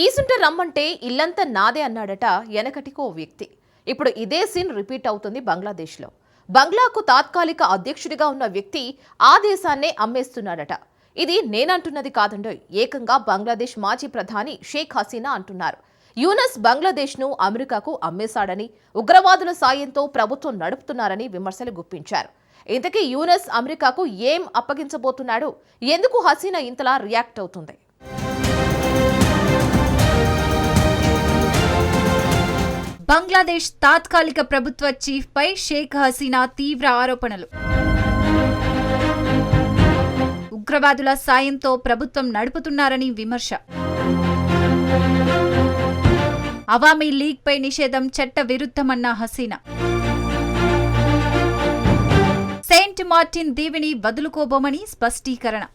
ఈసుంటే రమ్మంటే ఇల్లంతా నాదే అన్నాడట వెనకటికో వ్యక్తి. ఇప్పుడు ఇదే సీన్ రిపీట్ అవుతుంది బంగ్లాదేశ్లో. బంగ్లాకు తాత్కాలిక అధ్యక్షుడిగా ఉన్న వ్యక్తి ఆ దేశాన్నే అమ్మేస్తున్నాడట. ఇది నేనంటున్నది కాదండోయ్, ఏకంగా బంగ్లాదేశ్ మాజీ ప్రధాని షేక్ హసీనా అంటున్నారు. యూనస్ బంగ్లాదేశ్ను అమెరికాకు అమ్మేశాడని, ఉగ్రవాదుల సాయంతో ప్రభుత్వం నడుపుతున్నారని విమర్శలు గుప్పించారు. ఇంతకీ యూనస్ అమెరికాకు ఏం అప్పగించబోతున్నాడు? ఎందుకు హసీనా ఇంతలా రియాక్ట్ అవుతుంది? బంగ్లాదేశ్ తాత్కాలిక ప్రభుత్వ చీఫ్ పై షేక్ హసీనా తీవ్ర ఆరోపణలు. ఉగ్రవాదుల సాయంతో ప్రభుత్వం నడుపుతున్నారని విమర్శ. అవామీ లీగ్ పై నిషేధం చట్ట విరుద్ధమన్న హసీనా. సెయింట్ మార్టిన్ దీవిని వదులుకోబోమని స్పష్టీకరణ.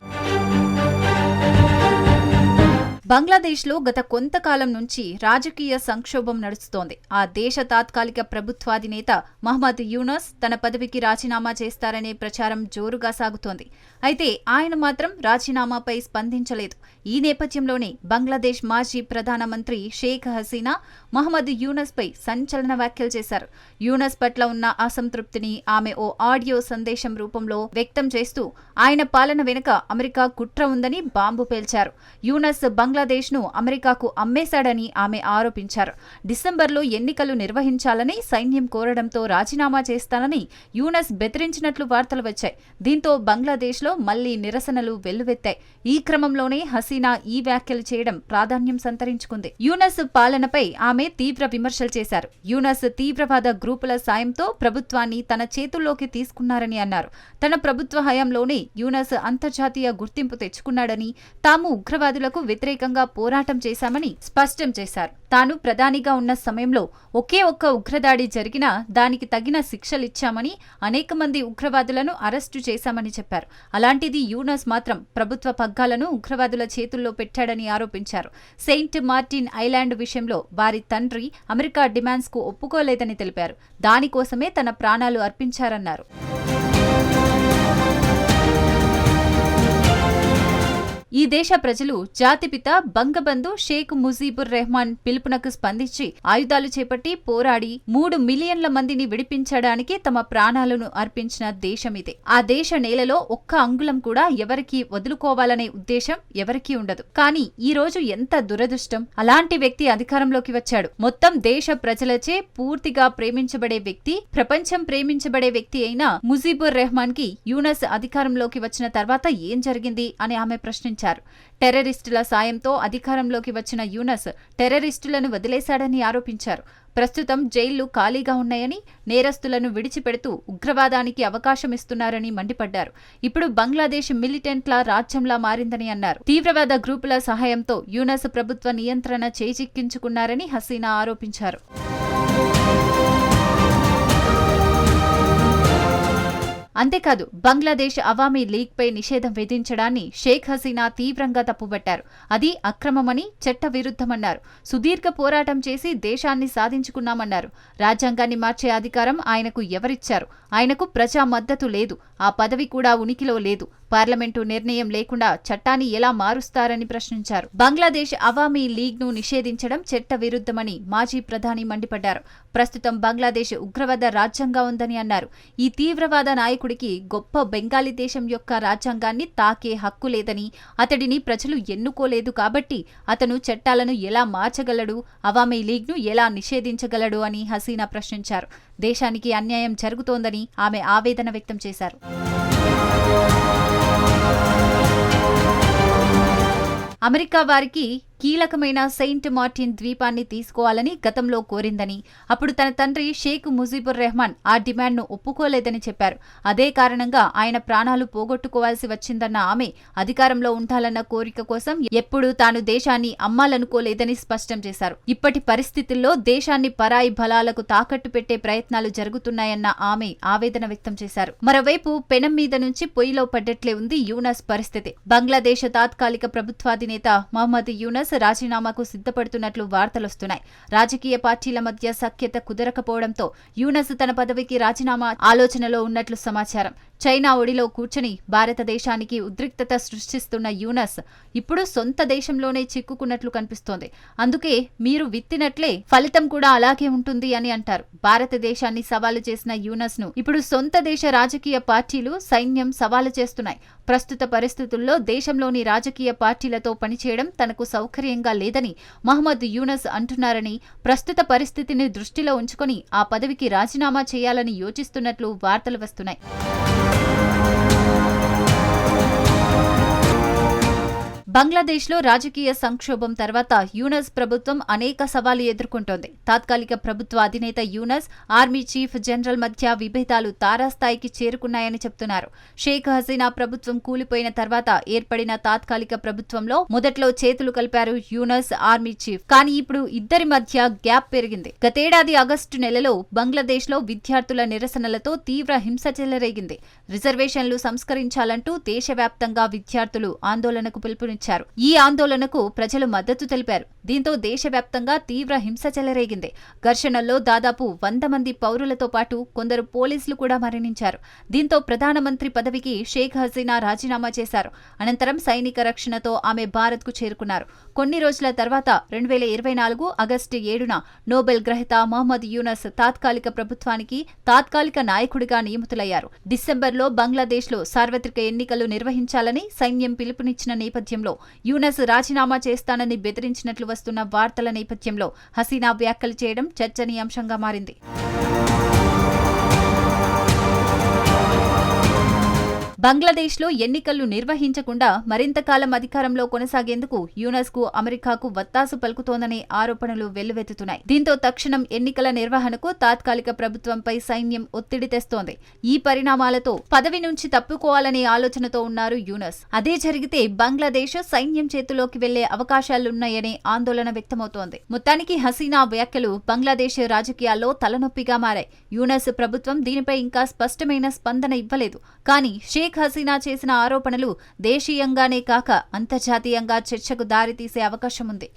బంగ్లాదేశ్లో గత కొంతకాలం నుంచి రాజకీయ సంక్షోభం నడుస్తోంది. ఆ దేశ తాత్కాలిక ప్రభుత్వాధినేత మహమ్మద్ యూనస్ తన పదవికి రాజీనామా చేస్తారనే ప్రచారం జోరుగా సాగుతోంది. అయితే ఆయన మాత్రం రాజీనామాపై స్పందించలేదు. ఈ నేపథ్యంలోనే బంగ్లాదేశ్ మాజీ ప్రధానమంత్రి షేక్ హసీనా మహమ్మద్ యూనస్ పై సంచలన వ్యాఖ్యలు చేశారు. యూనస్ పట్ల ఉన్న అసంతృప్తిని ఆమె ఓ ఆడియో సందేశం రూపంలో వ్యక్తం చేస్తూ ఆయన పాలన వెనుక అమెరికా కుట్ర ఉందని బాంబు పేల్చారు. యూనస్ బంగ్లాదేశ్ ను అమెరికాకు అమ్మేశాడని ఆమె ఆరోపించారు. డిసెంబర్లో ఎన్నికలు నిర్వహించాలని సైన్యం కోరడంతో రాజీనామా చేస్తానని యూనస్ బెదిరించినట్లు వార్తలు వచ్చాయి. దీంతో బంగ్లాదేశ్లో మళ్లీ నిరసనలు వెల్లువెత్తాయి. ఈ క్రమంలోనే హసీనా ఈ వ్యాఖ్యలు చేయడం ప్రాధాన్యం సంతరించుకుంది. యూనస్ పాలనపై ఆమె తీవ్ర విమర్శలు చేశారు. యూనస్ తీవ్రవాద గ్రూపుల సాయంతో ప్రభుత్వాన్ని తన చేతుల్లోకి తీసుకున్నారని అన్నారు. తన ప్రభుత్వ హయాంలోనే యూనస్ అంతర్జాతీయ గుర్తింపు తెచ్చుకున్నాడని, తాము ఉగ్రవాదులకు వ్యతిరేకంగా పోరాటం చేశామని స్పష్టం చేశారు. తాను ప్రధానిగా ఉన్న సమయంలో ఒకే ఒక్క ఉగ్రదాడి జరిగినా దానికి తగిన శిక్షలిచ్చామని, అనేక మంది ఉగ్రవాదులను అరెస్టు చేశామని చెప్పారు. అలాంటిది యూనస్ మాత్రం ప్రభుత్వ పగ్గాలను ఉగ్రవాదుల చేతుల్లో పెట్టాడని ఆరోపించారు. సెయింట్ మార్టిన్ ఐలాండ్ విషయంలో వారి తండ్రి అమెరికా డిమాండ్స్ కు ఒప్పుకోలేదని తెలిపారు. దానికోసమే తన ప్రాణాలు అర్పించారన్నారు. ఈ దేశ ప్రజలు జాతిపిత బంగబంధు షేక్ ముజీబుర్ రెహమాన్ పిలుపునకు స్పందించి ఆయుధాలు చేపట్టి పోరాడి 3 మిలియన్ల మందిని విడిపించడానికి తమ ప్రాణాలను అర్పించిన దేశం ఇదే. ఆ దేశ నేలలో ఒక్క అంగుళం కూడా ఎవరికీ వదులుకోవాలనే ఉద్దేశం ఎవరికీ ఉండదు. కానీ ఈ రోజు ఎంత దురదృష్టం! అలాంటి వ్యక్తి అధికారంలోకి వచ్చాడు. మొత్తం దేశ ప్రజలచే పూర్తిగా ప్రేమించబడే వ్యక్తి, ప్రపంచం ప్రేమించబడే వ్యక్తి అయిన ముజీబుర్ రెహమాన్ కి యూనస్ అధికారంలోకి వచ్చిన తర్వాత ఏం జరిగింది అని ఆమె ప్రశ్నించారు. టెర్రరిస్టుల సాయంతో అధికారంలోకి వచ్చిన యూనస్ టెర్రరిస్టులను వదిలేశాడని ఆరోపించారు. ప్రస్తుతం జైళ్లు ఖాళీగా ఉన్నాయని, నేరస్తులను విడిచిపెడుతూ ఉగ్రవాదానికి అవకాశం ఇస్తున్నారని మండిపడ్డారు. ఇప్పుడు బంగ్లాదేశ్ మిలిటెంట్ల రాజ్యంలా మారిందని అన్నారు. తీవ్రవాద గ్రూపుల సహాయంతో యూనస్ ప్రభుత్వ నియంత్రణ చేజిక్కించుకున్నారని హసీనా ఆరోపించారు. అంతేకాదు, బంగ్లాదేశ్ అవామీ లీగ్ పై నిషేధం విధించడాన్ని షేక్ హసీనా తీవ్రంగా తప్పుబట్టారు. అది అక్రమమని, చట్ట విరుద్ధమన్నారు. సుదీర్ఘ పోరాటం చేసి దేశాన్ని సాధించుకున్నామన్నారు. రాజ్యాంగాన్ని మార్చే అధికారం ఆయనకు ఎవరిచ్చారు? ఆయనకు ప్రజా మద్దతు లేదు. ఆ పదవి కూడా ఉనికిలో లేదు. పార్లమెంటు నిర్ణయం లేకుండా చట్టాన్ని ఎలా మారుస్తారని ప్రశ్నించారు. బంగ్లాదేశ్ అవామీ లీగ్ ను నిషేధించడం చట్ట విరుద్ధమని మాజీ ప్రధాని మండిపడ్డారు. ప్రస్తుతం బంగ్లాదేశ్ ఉగ్రవాద రాజ్యంగా ఉందని అన్నారు. ఈ తీవ్రవాద నాయకుడికి గొప్ప బెంగాలీ దేశం యొక్క రాజ్యాంగాన్ని తాకే హక్కు లేదని, అతడిని ప్రజలు ఎన్నుకోలేదు కాబట్టి అతను చట్టాలను ఎలా మార్చగలడు, అవామీ లీగ్ ను ఎలా నిషేధించగలడు అని హసీనా ప్రశ్నించారు. దేశానికి అన్యాయం జరుగుతోందని ఆమె ఆవేదన వ్యక్తం చేశారు. అమెరికా వారికి కీలకమైన సెయింట్ మార్టిన్ ద్వీపాన్ని తీసుకోవాలని గతంలో కోరిందని, అప్పుడు తన తండ్రి షేక్ ముజీబుర్ రెహమాన్ ఆ డిమాండ్ను ఒప్పుకోలేదని చెప్పారు. అదే కారణంగా ఆయన ప్రాణాలు పోగొట్టుకోవాల్సి వచ్చిందన్న ఆమె, అధికారంలో ఉండాలన్న కోరిక కోసం ఎప్పుడూ తాను దేశాన్ని అమ్మాలనుకోలేదని స్పష్టం చేశారు. ఇప్పటి పరిస్థితుల్లో దేశాన్ని పరాయి బలాలకు తాకట్టు పెట్టే ప్రయత్నాలు జరుగుతున్నాయన్న ఆమె ఆవేదన వ్యక్తం చేశారు. మరోవైపు పెనం మీద నుంచి పొయ్యిలో పడ్డట్లే ఉంది యూనస్ పరిస్థితి. బంగ్లాదేశ్ తాత్కాలిక ప్రభుత్వాధినేత మహమ్మద్ యూనస్ యూనస్ రాజీనామాకు సిద్ధపడుతున్నట్లు వార్తలొస్తున్నాయి. రాజకీయ పార్టీల మధ్య సఖ్యత కుదరకపోవడంతో యూనస్ తన పదవికి రాజీనామా ఆలోచనలో ఉన్నట్లు సమాచారం. చైనా ఒడిలో కూర్చుని భారతదేశానికి ఉద్రిక్తత సృష్టిస్తున్న యూనస్ ఇప్పుడు సొంత దేశంలోనే చిక్కుకున్నట్లు కనిపిస్తోంది. అందుకే మీరు విత్తినట్లే ఫలితం కూడా అలాగే ఉంటుంది అని అంటారు. భారతదేశాన్ని సవాలు చేసిన యూనస్ ను ఇప్పుడు సొంత దేశ రాజకీయ పార్టీలు, సైన్యం సవాలు చేస్తున్నాయి. ప్రస్తుత పరిస్థితుల్లో దేశంలోని రాజకీయ పార్టీలతో పనిచేయడం తనకు సౌకర్యంగా లేదని మహమ్మద్ యూనస్ అంటున్నారని, ప్రస్తుత పరిస్థితిని దృష్టిలో ఉంచుకొని ఆ పదవికి రాజీనామా చేయాలని యోచిస్తున్నట్లు వార్తలు వస్తున్నాయి. బంగ్లాదేశ్లో రాజకీయ సంక్షోభం తర్వాత యూనస్ ప్రభుత్వం అనేక సవాళ్లు ఎదుర్కొంటోంది. తాత్కాలిక ప్రభుత్వ అధినేత యూనస్, ఆర్మీ చీఫ్ జనరల్ మధ్య విభేదాలు తారాస్థాయికి చేరుకున్నాయని చెబుతున్నారు. షేక్ హసీనా ప్రభుత్వం కూలిపోయిన తర్వాత ఏర్పడిన తాత్కాలిక ప్రభుత్వంలో మొదట్లో చేతులు కలిపారు యూనస్, ఆర్మీ చీఫ్. కానీ ఇప్పుడు ఇద్దరి మధ్య గ్యాప్ పెరిగింది. గతేడాది ఆగస్టు నెలలో బంగ్లాదేశ్లో విద్యార్థుల నిరసనలతో తీవ్ర హింస చెలరేగింది. రిజర్వేషన్లు సంస్కరించాలంటూ దేశవ్యాప్తంగా విద్యార్థులు ఆందోళనకు పిలుపునిచ్చారు. ఈ ఆందోళనకు ప్రజలు మద్దతు తెలిపారు. దీంతో దేశవ్యాప్తంగా తీవ్ర హింస చెలరేగింది. ఘర్షణల్లో దాదాపు 100 మంది పౌరులతో పాటు కొందరు పోలీసులు కూడా మరణించారు. దీంతో ప్రధానమంత్రి పదవికి షేక్ హసీనా రాజీనామా చేశారు. అనంతరం సైనిక రక్షణతో ఆమె భారత్కు చేరుకున్నారు. కొన్ని రోజుల తర్వాత 2024 ఆగస్టు 7న నోబెల్ గ్రహీత మహమ్మద్ యూనస్ తాత్కాలిక ప్రభుత్వానికి తాత్కాలిక నాయకుడిగా నియమితులయ్యారు. డిసెంబర్లో బంగ్లాదేశ్లో సార్వత్రిక ఎన్నికలు నిర్వహించాలని సైన్యం పిలుపునిచ్చిన నేపథ్యంలో యూనస్ రాజీనామా చేస్తానని బెదిరించినట్లు వస్తున్న వార్తల నేపథ్యంలో హసీనా వ్యాఖ్యలు చేయడం చర్చనీయాంశంగా మారింది. బంగ్లాదేశ్లో ఎన్నికలు నిర్వహించకుండా మరింతకాలం అధికారంలో కొనసాగేందుకు యూనస్ కు అమెరికాకు వత్తాసు పలుకుతోందనే ఆరోపణలు వెల్లువెత్తుతున్నాయి. దీంతో తక్షణం ఎన్నికల నిర్వహణకు తాత్కాలిక ప్రభుత్వంపై సైన్యం ఒత్తిడి తెస్తోంది. ఈ పరిణామాలతో పదవి నుంచి తప్పుకోవాలనే ఆలోచనతో ఉన్నారు యూనస్. అదే జరిగితే బంగ్లాదేశ్ సైన్యం చేతిలోకి వెళ్లే అవకాశాలున్నాయనే ఆందోళన వ్యక్తమవుతోంది. మొత్తానికి హసీనా వ్యాఖ్యలు బంగ్లాదేశ్ రాజకీయాల్లో తలనొప్పిగా మారాయి. యూనస్ ప్రభుత్వం దీనిపై ఇంకా స్పష్టమైన స్పందన ఇవ్వలేదు. కానీ షేక్ హసీనా చేసిన ఆరోపణలు దేశీయంగానే కాక అంతర్జాతీయంగా చర్చకు దారితీసే అవకాశం ఉంది.